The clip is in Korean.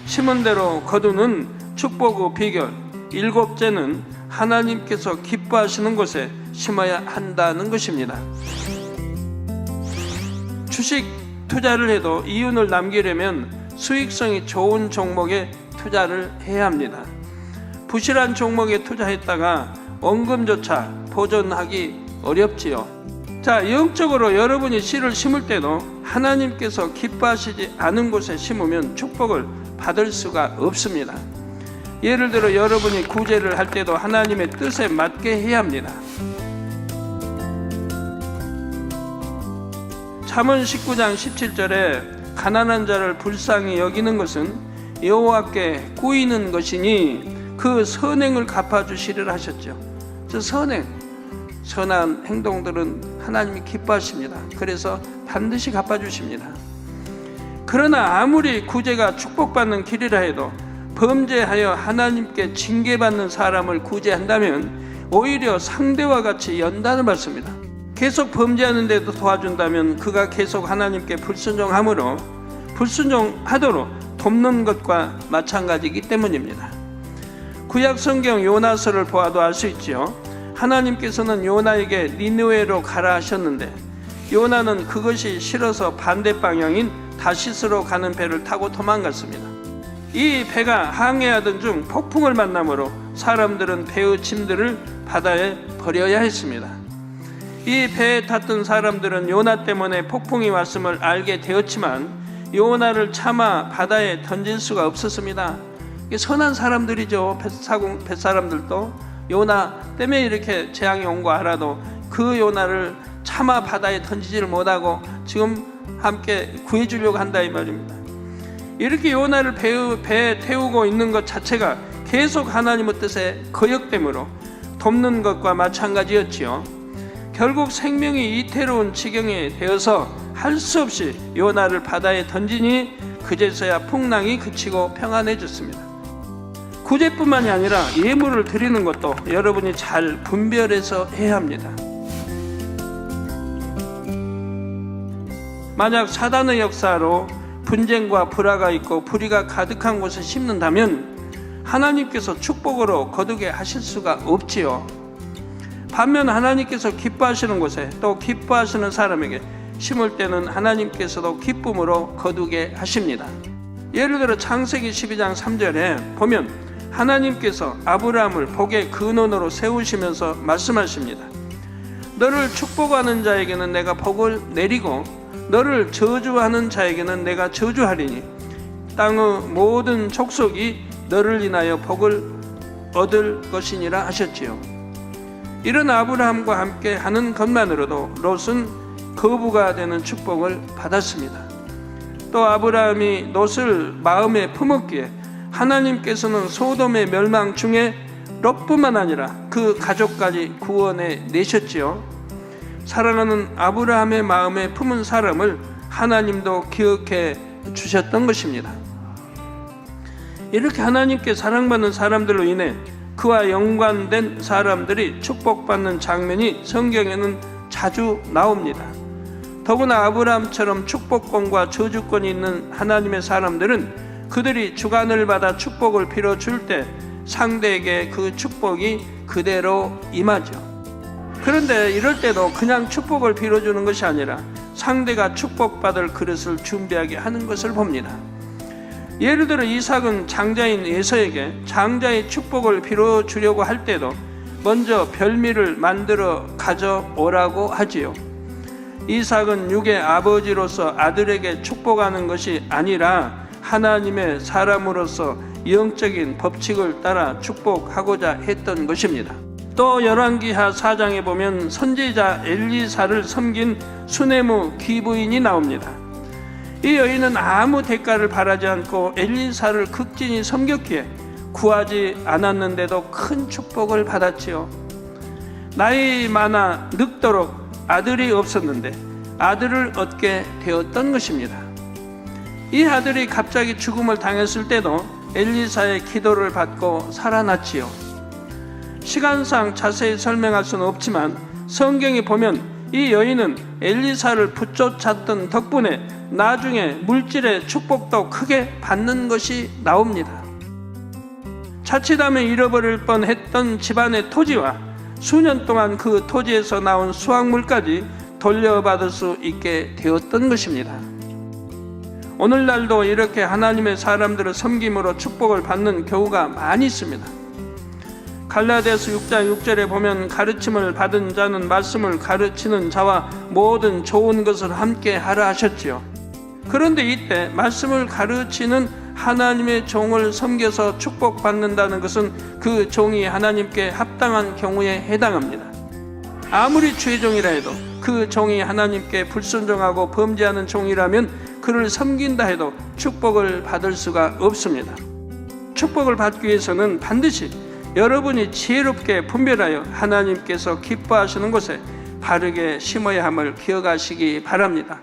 심은 대로 거두는 축복의 비결 7제는 하나님께서 기뻐하시는 곳에 심어야 한다는 것입니다. 주식 투자를 해도 이윤을 남기려면 수익성이 좋은 종목에 투자를 해야 합니다. 부실한 종목에 투자했다가 원금조차 보존하기 어렵지요. 자, 영적으로 여러분이 씨를 심을 때도 하나님께서 기뻐하시지 않은 곳에 심으면 축복을 받을 수가 없습니다. 예를 들어 여러분이 구제를 할 때도 하나님의 뜻에 맞게 해야 합니다. 잠언 19장 17절에 가난한 자를 불쌍히 여기는 것은 여호와께 꾸이는 것이니 그 선행을 갚아주시리라 하셨죠. 저 선한 행동들은 하나님이 기뻐하십니다. 그래서 반드시 갚아주십니다. 그러나 아무리 구제가 축복받는 길이라 해도 범죄하여 하나님께 징계받는 사람을 구제한다면 오히려 상대와 같이 연단을 받습니다. 계속 범죄하는데도 도와준다면 그가 계속 하나님께 불순종하도록 돕는 것과 마찬가지이기 때문입니다. 구약 성경 요나서를 보아도 알 수 있지요. 하나님께서는 요나에게 니느웨로 가라 하셨는데 요나는 그것이 싫어서 반대 방향인 다시스로 가는 배를 타고 도망갔습니다. 이 배가 항해하던 중 폭풍을 만나므로 사람들은 배의 짐들을 바다에 버려야 했습니다. 이 배에 탔던 사람들은 요나 때문에 폭풍이 왔음을 알게 되었지만 요나를 차마 바다에 던질 수가 없었습니다. 선한 사람들이죠. 뱃사람들도 요나 때문에 이렇게 재앙이 온 거 알아도 그 요나를 차마 바다에 던지지를 못하고 지금 함께 구해주려고 한다 이 말입니다. 이렇게 요나를 배에 태우고 있는 것 자체가 계속 하나님의 뜻에 거역되므로 돕는 것과 마찬가지였지요. 결국 생명이 이태로운 지경에 되어서 할 수 없이 요나를 바다에 던지니 그제서야 풍랑이 그치고 평안해졌습니다. 구제뿐만이 아니라 예물을 드리는 것도 여러분이 잘 분별해서 해야 합니다. 만약 사단의 역사로 분쟁과 불화가 있고 불의가 가득한 곳에 심는다면 하나님께서 축복으로 거두게 하실 수가 없지요. 반면 하나님께서 기뻐하시는 곳에 또 기뻐하시는 사람에게 심을 때는 하나님께서도 기쁨으로 거두게 하십니다. 예를 들어 창세기 12장 3절에 보면 하나님께서 아브라함을 복의 근원으로 세우시면서 말씀하십니다. 너를 축복하는 자에게는 내가 복을 내리고 너를 저주하는 자에게는 내가 저주하리니 땅의 모든 족속이 너를 인하여 복을 얻을 것이니라 하셨지요. 이런 아브라함과 함께 하는 것만으로도 롯은 거부가 되는 축복을 받았습니다. 또 아브라함이 롯을 마음에 품었기에 하나님께서는 소돔의 멸망 중에 롯뿐만 아니라 그 가족까지 구원해 내셨지요. 사랑하는 아브라함의 마음에 품은 사람을 하나님도 기억해 주셨던 것입니다. 이렇게 하나님께 사랑받는 사람들로 인해 그와 연관된 사람들이 축복받는 장면이 성경에는 자주 나옵니다. 더구나 아브라함처럼 축복권과 저주권이 있는 하나님의 사람들은 그들이 주관을 받아 축복을 빌어줄 때 상대에게 그 축복이 그대로 임하죠. 그런데 이럴 때도 그냥 축복을 빌어주는 것이 아니라 상대가 축복받을 그릇을 준비하게 하는 것을 봅니다. 예를 들어 이삭은 장자인 에서에게 장자의 축복을 빌어주려고 할 때도 먼저 별미를 만들어 가져오라고 하지요. 이삭은 육의 아버지로서 아들에게 축복하는 것이 아니라 하나님의 사람으로서 영적인 법칙을 따라 축복하고자 했던 것입니다. 또 열왕기하 4장에 보면 선지자 엘리사를 섬긴 수네무 귀부인이 나옵니다. 이 여인은 아무 대가를 바라지 않고 엘리사를 극진히 섬겼기에 구하지 않았는데도 큰 축복을 받았지요. 나이 많아 늙도록 아들이 없었는데 아들을 얻게 되었던 것입니다. 이 아들이 갑자기 죽음을 당했을 때도 엘리사의 기도를 받고 살아났지요. 시간상 자세히 설명할 수는 없지만 성경에 보면 이 여인은 엘리사를 붙쫓았던 덕분에 나중에 물질의 축복도 크게 받는 것이 나옵니다. 자칫하면 잃어버릴 뻔했던 집안의 토지와 수년 동안 그 토지에서 나온 수확물까지 돌려받을 수 있게 되었던 것입니다. 오늘날도 이렇게 하나님의 사람들을 섬김으로 축복을 받는 경우가 많이 있습니다. 갈라디아서 6장 6절에 보면 가르침을 받은 자는 말씀을 가르치는 자와 모든 좋은 것을 함께 하라 하셨지요. 그런데 이때 말씀을 가르치는 하나님의 종을 섬겨서 축복받는다는 것은 그 종이 하나님께 합당한 경우에 해당합니다. 아무리 주의 종이라 해도 그 종이 하나님께 불순종하고 범죄하는 종이라면 그를 섬긴다 해도 축복을 받을 수가 없습니다. 축복을 받기 위해서는 반드시 여러분이 지혜롭게 분별하여 하나님께서 기뻐하시는 곳에 바르게 심어야 함을 기억하시기 바랍니다.